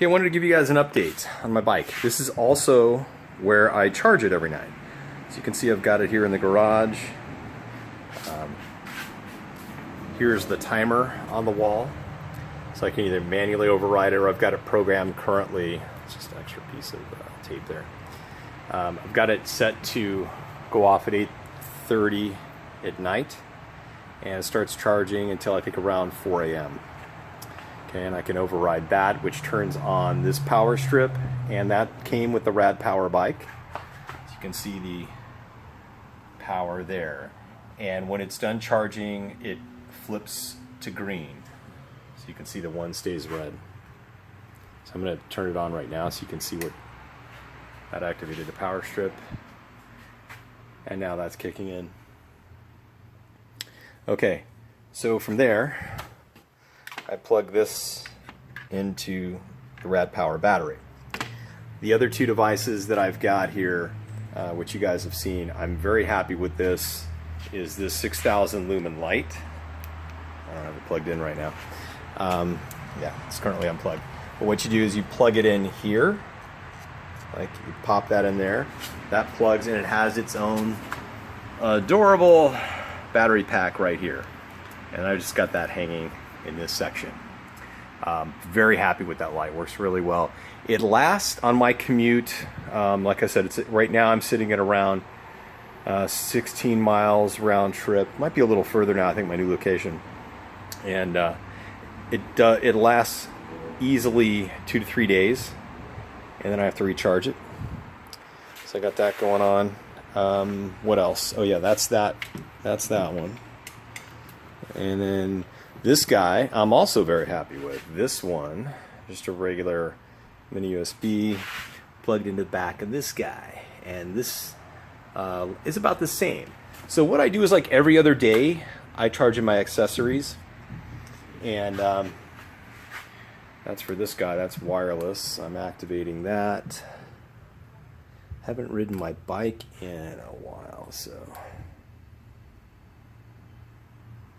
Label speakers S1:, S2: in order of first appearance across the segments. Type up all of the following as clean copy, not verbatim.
S1: Okay, I wanted to give you guys an update on my bike. This is also where I charge it every night. So you can see I've got it here in the garage. Here's the timer on the wall. So I can either manually override it or I've got it programmed currently. It's just an extra piece of tape there. I've got it set to go off at 8:30 at night, and it starts charging until I think around 4 a.m. Okay, and I can override that, which turns on this power strip, and that came with the RadPower bike. So you can see the power there. And when it's done charging, it flips to green. So you can see the one stays red. So I'm going to turn it on right now so you can see what that activated the power strip. And now that's kicking in. Okay, so from there, I plug this into the RadPower battery. The other two devices that I've got here, which you guys have seen, I'm very happy with this, is this 6,000 lumen light. I don't have it plugged in right now. Yeah, it's currently unplugged. But what you do is you plug it in here, like you pop that in there, that plugs in, it has its own adorable battery pack right here. And I just got that hanging in this section. Very happy with that light, works really well. It lasts on my commute, like I said, right now I'm sitting at around 16 miles round trip. Might be a little further now, I think my new location. And it lasts easily 2 to 3 days, and then I have to recharge it. So I got that going on. What else? Oh yeah, that's that one. And then this guy I'm also very happy with. This one, just a regular mini USB plugged into the back of this guy, and this is about the same. So what I do is, like every other day, I charge in my accessories, and that's for this guy. That's wireless. I'm activating that. Haven't ridden my bike in a while, so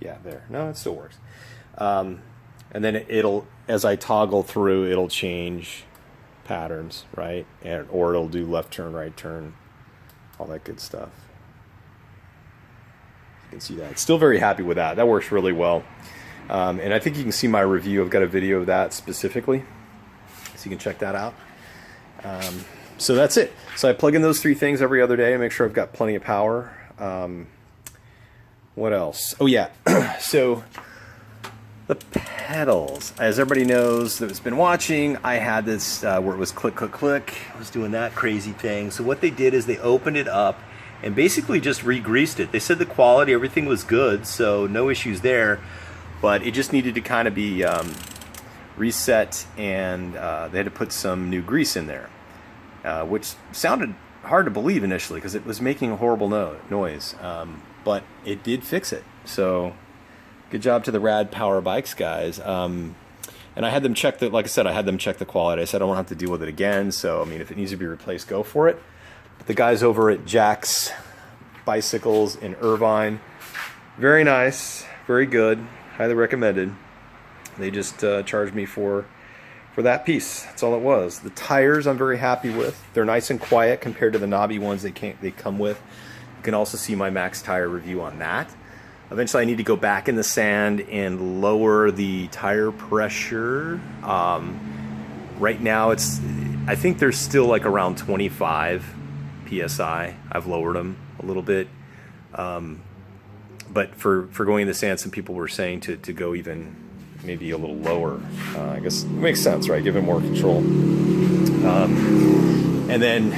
S1: yeah, there. No, it still works. And then it'll, as I toggle through, it'll change patterns, right? Or it'll do left turn, right turn, all that good stuff. You can see that. Still very happy with that. That works really well. And I think you can see my review. I've got a video of that specifically, so you can check that out. So that's it. So I plug in those three things every other day and make sure I've got plenty of power. What else? Oh yeah, so the pedals. As everybody knows that's been watching, I had this where it was click, click, click. I was doing that crazy thing. So what they did is they opened it up and basically just re-greased it. They said the quality, everything was good, so no issues there. But it just needed to kind of be reset, and they had to put some new grease in there, which sounded hard to believe initially because it was making a horrible noise. But it did fix it. So good job to the RadPower bikes guys. And I had them check the, like I said, I had them check the quality. I said I don't have to deal with it again. So I mean, if it needs to be replaced, go for it. But the guys over at Jack's Bicycles in Irvine, very nice, very good. Highly recommended. They just charged me for that piece. That's all it was. The tires I'm very happy with. They're nice and quiet compared to the knobby ones they come with. You can also see my max tire review on that. Eventually I need to go back in the sand and lower the tire pressure. Right now I think there's still like around 25 PSI. I've lowered them a little bit. But for going in the sand, some people were saying to go even maybe a little lower. I guess it makes sense, right? Give it more control. And then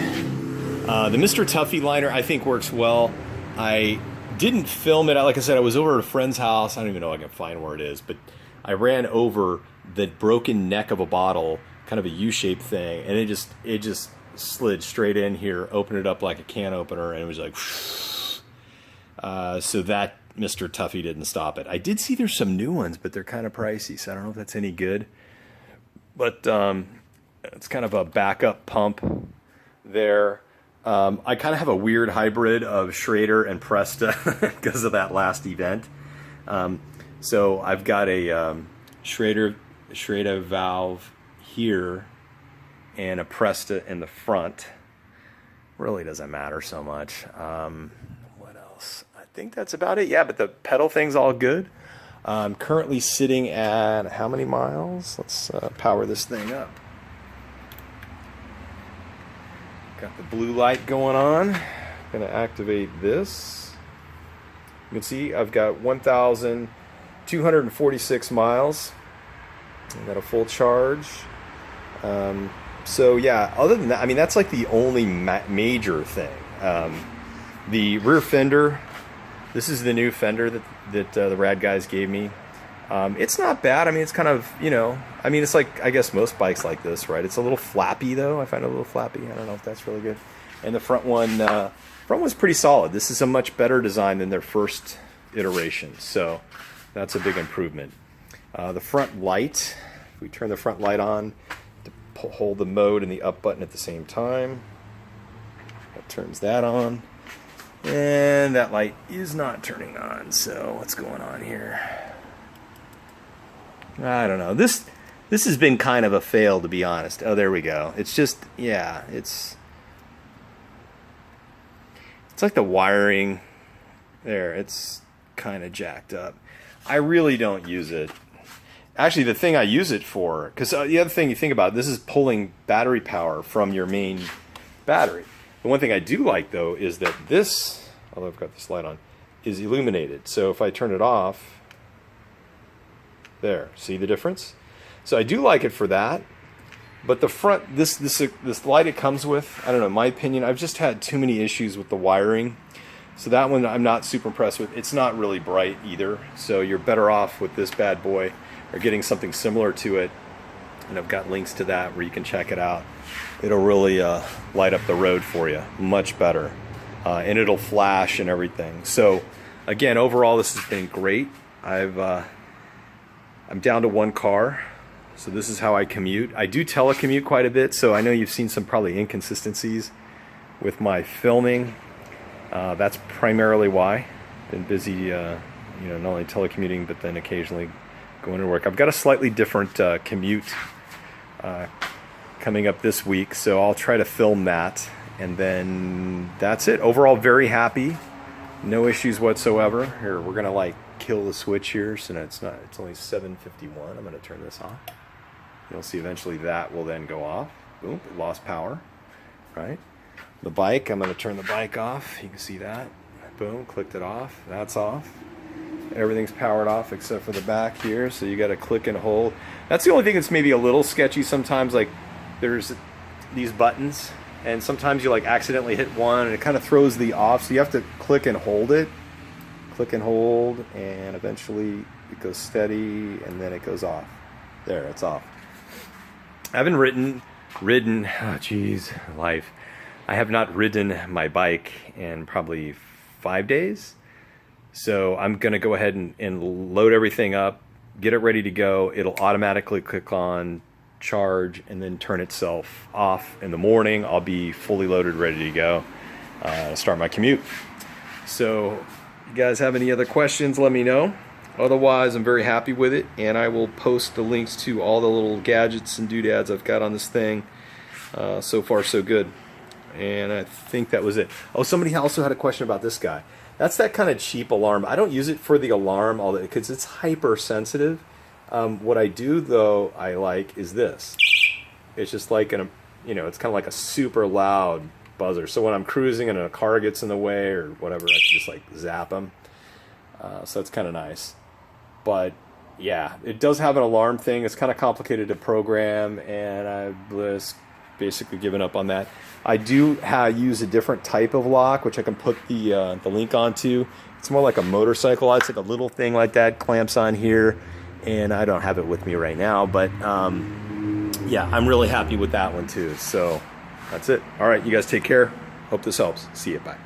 S1: the Mr. Tuffy liner I think works well. I didn't film it. Like I said, I was over at a friend's house. I don't even know if I can find where it is, but I ran over the broken neck of a bottle, kind of a U-shaped thing, and it just slid straight in here, opened it up like a can opener, and it was like so that Mr. Tuffy didn't stop it. I did see there's some new ones, but they're kind of pricey, so I don't know if that's any good. But it's kind of a backup pump there. I kind of have a weird hybrid of Schrader and Presta because of that last event. So I've got a Schrader valve here and a Presta in the front. Really doesn't matter so much. What else? I think that's about it. Yeah, but the pedal thing's all good. I'm currently sitting at how many miles? Let's power this thing up. Got the blue light going on. Gonna activate this. You can see I've got 1,246 miles. I've got a full charge. So yeah, other than that, I mean, that's like the only major thing. The rear fender, this is the new fender that the Rad guys gave me. It's not bad. I mean, it's kind of, you know, I mean, it's like, I guess most bikes like this, right? It's a little flappy though. I find it a little flappy. I don't know if that's really good. And the front one's pretty solid. This is a much better design than their first iteration. So that's a big improvement. The front light, if we turn the front light on, to hold the mode and the up button at the same time, that turns that on. And that light is not turning on. So what's going on here? I don't know. This has been kind of a fail, to be honest. Oh, there we go. It's just, yeah, it's like the wiring there. It's kind of jacked up. I really don't use it. Actually, the thing I use it for, because the other thing you think about, this is pulling battery power from your main battery. The one thing I do like, though, is that this, although I've got this light on, is illuminated. So if I turn it off, there, see the difference? So I do like it for that. But the front, this light it comes with, I don't know, in my opinion, I've just had too many issues with the wiring. So that one I'm not super impressed with. It's not really bright either. So you're better off with this bad boy, or getting something similar to it. And I've got links to that where you can check it out. It'll really light up the road for you much better. And it'll flash and everything. So again, overall this has been great. I'm down to one car. So this is how I commute. I do telecommute quite a bit, so I know you've seen some probably inconsistencies with my filming. That's primarily why. Been busy, you know, not only telecommuting, but then occasionally going to work. I've got a slightly different commute coming up this week, so I'll try to film that, and then that's it. Overall, very happy. No issues whatsoever. Here, we're gonna like kill the switch here, so it's only 7:51. I'm gonna turn this off. You'll see eventually that will then go off. Boom, it lost power, right? The bike, I'm gonna turn the bike off. You can see that. Boom, clicked it off. That's off. Everything's powered off except for the back here, so you gotta click and hold. That's the only thing that's maybe a little sketchy sometimes. Like there's these buttons, and sometimes you like accidentally hit one and it kind of throws the off, so you have to click and hold it. Click and hold, and eventually it goes steady, and then it goes off. There, it's off. I haven't ridden, oh geez, life. I have not ridden my bike in probably 5 days. So I'm gonna go ahead and load everything up, get it ready to go. It'll automatically click on charge and then turn itself off in the morning. I'll be fully loaded, ready to go, start my commute. So you guys have any other questions, let me know. Otherwise, I'm very happy with it, and I will post the links to all the little gadgets and doodads I've got on this thing. So far, so good. And I think that was it. Oh, somebody also had a question about this guy. That's that kind of cheap alarm. I don't use it for the alarm, because it's hypersensitive. What I do, though, I like is this. It's just like, you know, it's kind of like a super loud buzzer. So when I'm cruising and a car gets in the way or whatever, I can just like zap them. So it's kind of nice. But yeah, it does have an alarm thing. It's kind of complicated to program, and I've just basically given up on that. I do use a different type of lock, which I can put the link onto. It's more like a motorcycle. It's like a little thing like that, clamps on here, and I don't have it with me right now. But yeah, I'm really happy with that one too. So that's it. All right, you guys take care. Hope this helps. See you. Bye.